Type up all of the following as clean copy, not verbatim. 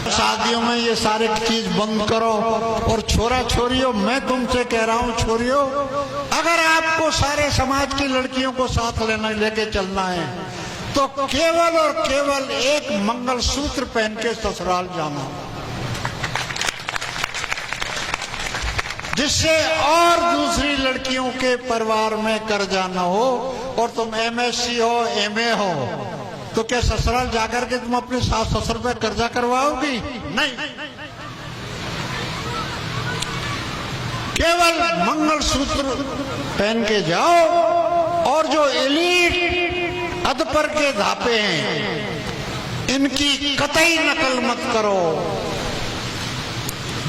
शादियों में ये सारे चीज बंद करो। और छोरा छोरियों, मैं तुमसे कह रहा हूं छोरियों, अगर आपको सारे समाज की लड़कियों को साथ लेके चलना है तो केवल और केवल एक मंगलसूत्र पहन के ससुराल जाना, जिससे और दूसरी लड़कियों के परिवार में कर्जा न हो। और तुम MSc हो, MA हो, तो क्या ससुराल जाकर के तुम अपने सास ससुर पे कर्जा करवाओगी? नहीं, केवल मंगलसूत्र पहन के जाओ। और जो एलीट अधपर के धापे हैं, इनकी कतई नकल मत करो।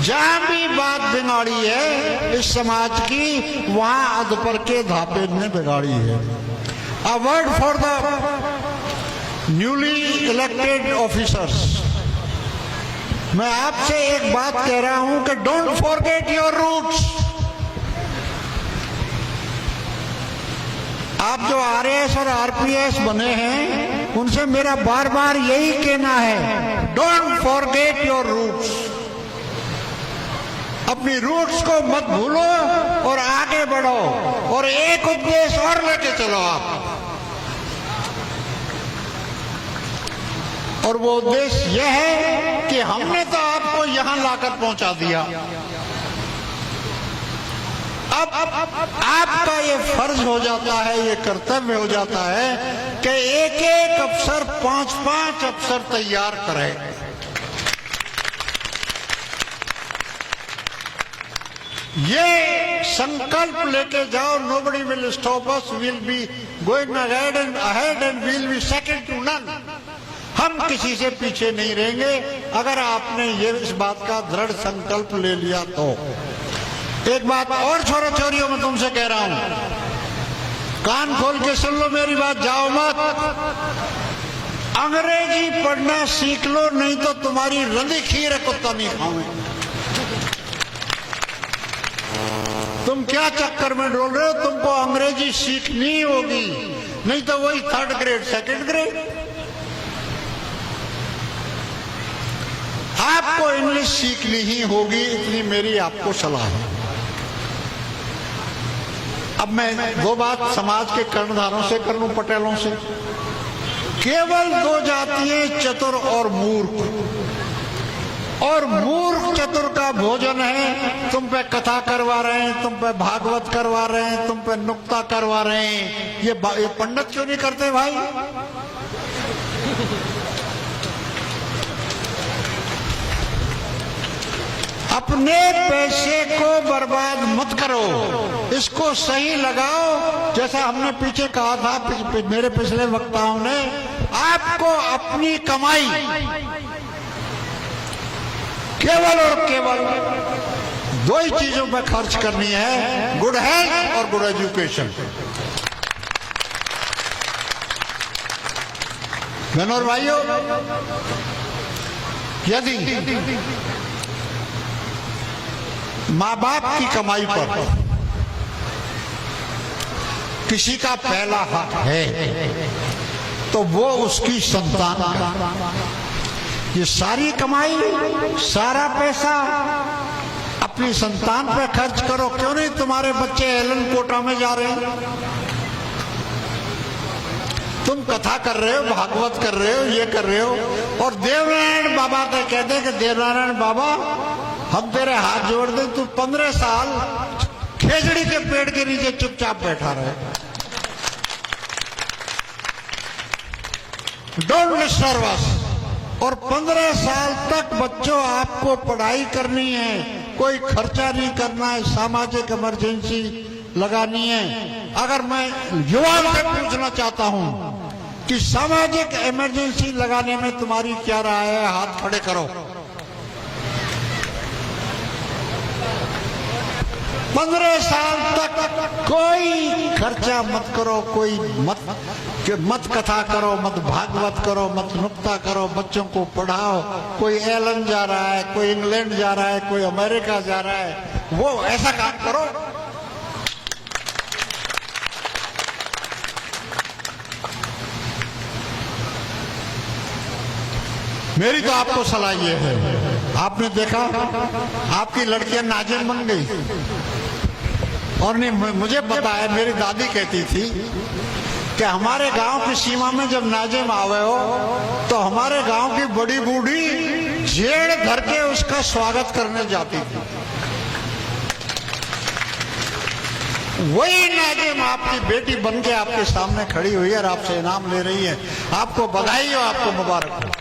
जहां भी बात बिगाड़ी है इस समाज की, वहां अधपर के धापे ने बिगाड़ी है। A word for the newly elected officers, मैं आपसे एक बात कह रहा हूं कि डोंट फॉरगेट योर रूट्स। आप जो RAS और RPS बने हैं, उनसे मेरा बार बार यही कहना है, डोंट फॉरगेट योर रूट्स। अपनी रूट्स को मत भूलो और आगे बढ़ो, और एक उद्देश्य और लेके चलो आप। और वो उद्देश्य यह है कि हमने तो आपको यहां लाकर पहुंचा दिया, अब आपका ये फर्ज हो जाता है, ये कर्तव्य हो जाता है कि एक एक अफसर 5-5 अफसर तैयार करे। ये संकल्प लेके जाओ, nobody will stop us, we'll be going ahead and we'll be second to none। हम किसी से पीछे नहीं रहेंगे अगर आपने ये इस बात का दृढ़ संकल्प ले लिया तो। एक बात और छोरा छोरियों में तुमसे कह रहा हूं, कान खोल के सुन लो मेरी बात, जाओ मत। अंग्रेजी पढ़ना सीख लो, नहीं तो तुम्हारी रंधी खीर कुत्ता नहीं खाऊंगे। तुम क्या चक्कर में डोल रहे हो? तुमको अंग्रेजी सीखनी होगी, नहीं तो वही 3rd ग्रेड 2nd ग्रेड। आपको इंग्लिश सीखनी ही होगी, इतनी मेरी आपको सलाह है। अब मैं दो बात समाज के कर्णधारों से कर लूं, पटेलों से। केवल 2 जातियां, चतुर और मूर्ख। और मूर्ख चतुर का भोजन है, तुम पे कथा करवा रहे हैं, तुम पे भागवत करवा रहे हैं, तुम पे नुक्ता करवा रहे हैं। ये पंडित क्यों नहीं करते भाई? अपने पैसे को बर्बाद मत करो, इसको सही लगाओ। जैसा हमने पीछे कहा था मेरे पिछले वक्ताओं ने, आपको अपनी कमाई केवल और केवल 2 ही चीजों पर खर्च करनी है, गुड हेल्थ और गुड एजुकेशन। बहनों और भाइयों, यदि माँ बाप की कमाई पर किसी का पहला हक है तो वो उसकी संतान का। ये सारी कमाई, सारा पैसा अपनी संतान पे खर्च करो। क्यों नहीं तुम्हारे बच्चे एलन कोटा में जा रहे हैं? तुम कथा कर रहे हो, भागवत कर रहे हो, ये कर रहे हो, और देवनारायण बाबा का कहते हैं कि देवनारायण बाबा हम तेरे हाथ जोड़ दें, तू 15 साल खेजड़ी के पेड़ के नीचे चुपचाप बैठा रहे, डोंट डिस्टर्ब अस। और 15 साल तक बच्चों आपको पढ़ाई करनी है, कोई खर्चा नहीं करना है, सामाजिक इमरजेंसी लगानी है। अगर मैं युवाओं से पूछना चाहता हूं कि सामाजिक इमरजेंसी लगाने में तुम्हारी क्या राय है, हाथ खड़े करो। 15 साल तक कोई खर्चा मत करो, कोई मत कथा करो, मत भागवत करो, मत नुक्ता करो, बच्चों को पढ़ाओ। कोई एलन जा रहा है, कोई इंग्लैंड जा रहा है, कोई अमेरिका जा रहा है, वो ऐसा काम करो। मेरी तो आपको सलाह ये है, आपने देखा आपकी लड़कियां नाजिम बन गई, और नहीं मुझे पता है, मेरी दादी कहती थी कि हमारे गांव की सीमा में जब नाजिम आवे हो तो हमारे गांव की बड़ी बूढ़ी जेड़ धर के उसका स्वागत करने जाती थी। वही नाजिम आपकी बेटी बन के आपके सामने खड़ी हुई है और आपसे इनाम ले रही है। आपको बधाई हो, आपको मुबारक हो।